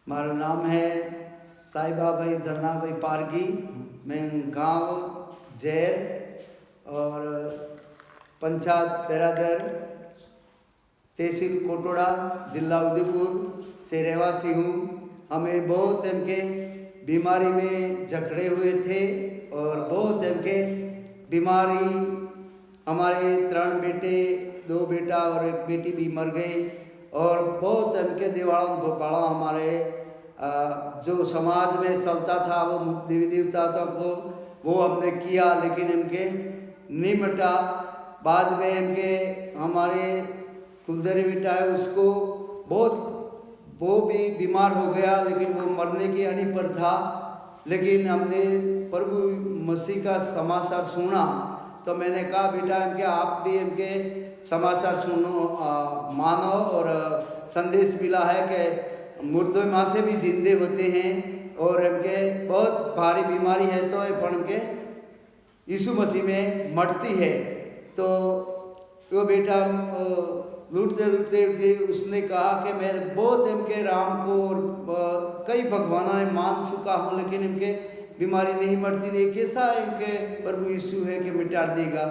मारो नाम है साहिबा भाई धरना भाई पारगी। मैं गांव जैर और पंचायत बेरादर तहसील कोटोड़ा जिला उदयपुर से रहवासी हूँ। हमें बहुत इनके बीमारी में जकड़े हुए थे और बहुत इनके बीमारी हमारे 3 बेटे 2 बेटा और 1 बेटी भी मर गई और बहुत इनके दिवाड़ा भोपाड़ा हमारे जो समाज में चलता था वो देवी देवताओं को वो हमने किया, लेकिन इनके नहीं मिटा। बाद में इनके हमारे कुलदेवी बेटा है उसको वो भी बीमार हो गया, लेकिन वो मरने की अनी पर था। लेकिन हमने प्रभु मसीह का समाचार सुना तो मैंने कहा बेटा इनके आप भी इनके समाचार सुनो, मानो और संदेश मिला है कि मुर्दों माँ से भी जिंदे होते हैं और इनके बहुत भारी बीमारी है तो इनके यीशु मसीह में मरती है। तो वो बेटा लूटते उसने कहा कि मैं बहुत इनके राम को और कई भगवानों ने मान चुका हूँ, लेकिन इनके बीमारी नहीं मरती रही। कैसा इनके प्रभु यीशु है कि मिटा देगा।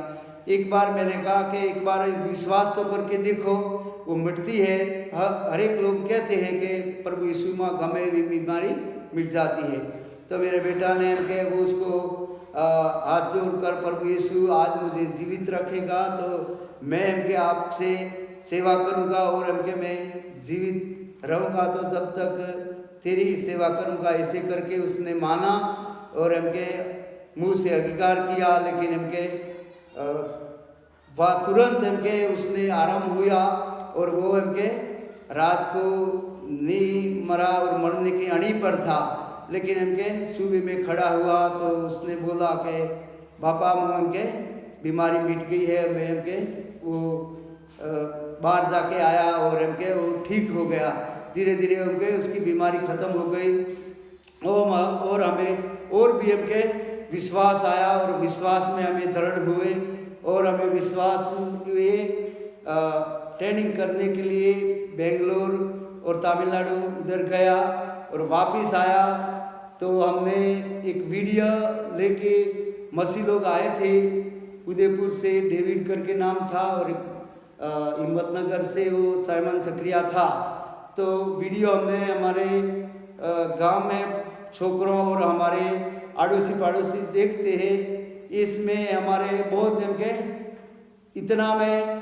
एक बार मैंने कहा कि एक बार विश्वास तो करके देखो, वो मिटती है। हर एक लोग कहते हैं कि प्रभु यीशु माँ गमे भी बीमारी मिट जाती है। तो मेरे बेटा ने इनके वो उसको हाथ जोड़कर प्रभु यीशु आज मुझे जीवित रखेगा तो मैं इनके आपसे सेवा करूँगा और इनके मैं जीवित रहूँगा तो जब तक तेरी ही सेवा करूँगा। ऐसे करके उसने माना और इनके मुंह से अंगीकार किया, लेकिन इनके वह तुरंत इनके उसने आराम हुआ और वो इनके रात को नहीं मरा और मरने की अड़ी पर था। लेकिन इनके सुबह में खड़ा हुआ तो उसने बोला कि पापा मुझे इनके बीमारी मिट गई है। मैं इनके वो बाहर जाके आया और इनके वो ठीक हो गया। धीरे धीरे उनके उसकी बीमारी ख़त्म हो गई और हमें और भी इनके विश्वास आया और विश्वास में हमें दृढ़ हुए और हमें विश्वास हुए ट्रेनिंग करने के लिए बेंगलोर और तमिलनाडु उधर गया और वापस आया तो हमने एक वीडियो लेके मसीह लोग आए थे। उदयपुर से डेविड करके नाम था और हिम्मतनगर से वो साइमन सक्रिया था। तो वीडियो हमने हमारे गांव में छोकरों और हमारे आड़ोसी पड़ोसी देखते हैं। इसमें हमारे बहुत इनके इतना में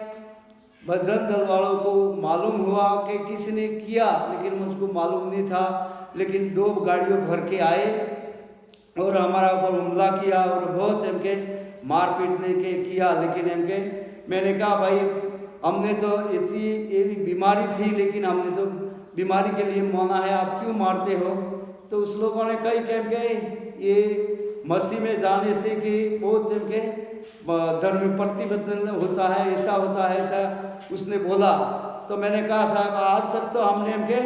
बजरंग दल वालों को मालूम हुआ कि किसी ने किया, लेकिन मुझको मालूम नहीं था। लेकिन 2 गाड़ियों भर के आए और हमारा ऊपर हमला किया और बहुत इनके मार पीटने के किया। लेकिन इनके मैंने कहा भाई हमने तो इतनी ये भी बीमारी थी, लेकिन हमने तो बीमारी के लिए माना है, आप क्यों मारते हो। तो उस लोगों ने कई कह के ये मसीह में जाने से कि बहुत इनके धर्म में प्रतिबंधन होता है, ऐसा होता है, ऐसा उसने बोला। तो मैंने कहा साहब आज तक तो हमने इनके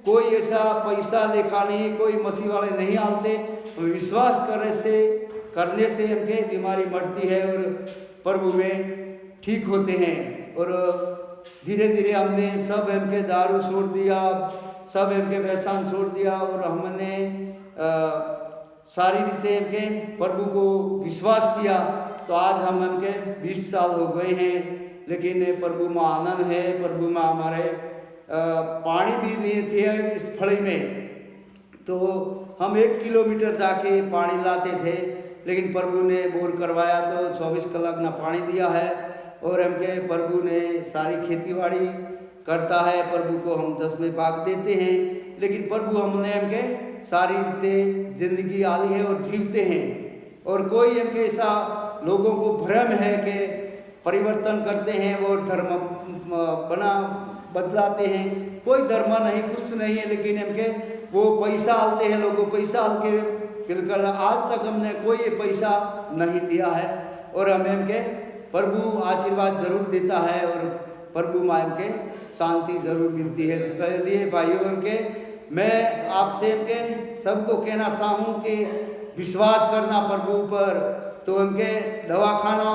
कोई ऐसा पैसा लेखा नहीं, कोई मसीह वाले नहीं आते। विश्वास करने से इनके बीमारी मरती है और प्रभु में ठीक होते हैं। और धीरे धीरे हमने सब इनके दारू छोड़ दिया, सब इनके व्यसन छोड़ दिया और हमने सारी रीते इनके प्रभु को विश्वास किया। तो आज हम इनके 20 साल हो गए हैं, लेकिन प्रभु में आनंद है। प्रभु में हमारे पानी भी नहीं थे इस फड़ी में, तो हम 1 किलोमीटर जाके पानी लाते थे, लेकिन प्रभु ने बोर करवाया तो 24 कलाक ना पानी दिया है। और हमके प्रभु ने सारी खेतीबाड़ी करता है, प्रभु को हम 10वें भाग देते हैं। लेकिन प्रभु हमने हमके सारी रीते जिंदगी आली है और जीवते हैं। और कोई हमके ऐसा लोगों को भ्रम है कि परिवर्तन करते हैं वो धर्म बदलाते हैं, कोई धर्म नहीं, कुछ नहीं है। लेकिन हमके वो पैसा आलते हैं, लोगों पैसा आल के पिलकर आज तक हमने कोई पैसा नहीं दिया है। और हमें हमके प्रभु आशीर्वाद जरूर देता है और प्रभु माँ के शांति जरूर मिलती है। इसलिए भाइयों हमके मैं आपसे हमके सबको कहना चाहूँ कि विश्वास करना प्रभु पर। तो हमके दवाखाना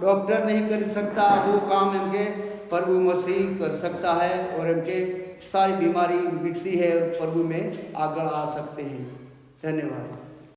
डॉक्टर नहीं कर सकता, वो काम हमके प्रभु मसीह कर सकता है। और हमके सारी बीमारी मिटती है और प्रभु में आगे आ सकते हैं। धन्यवाद।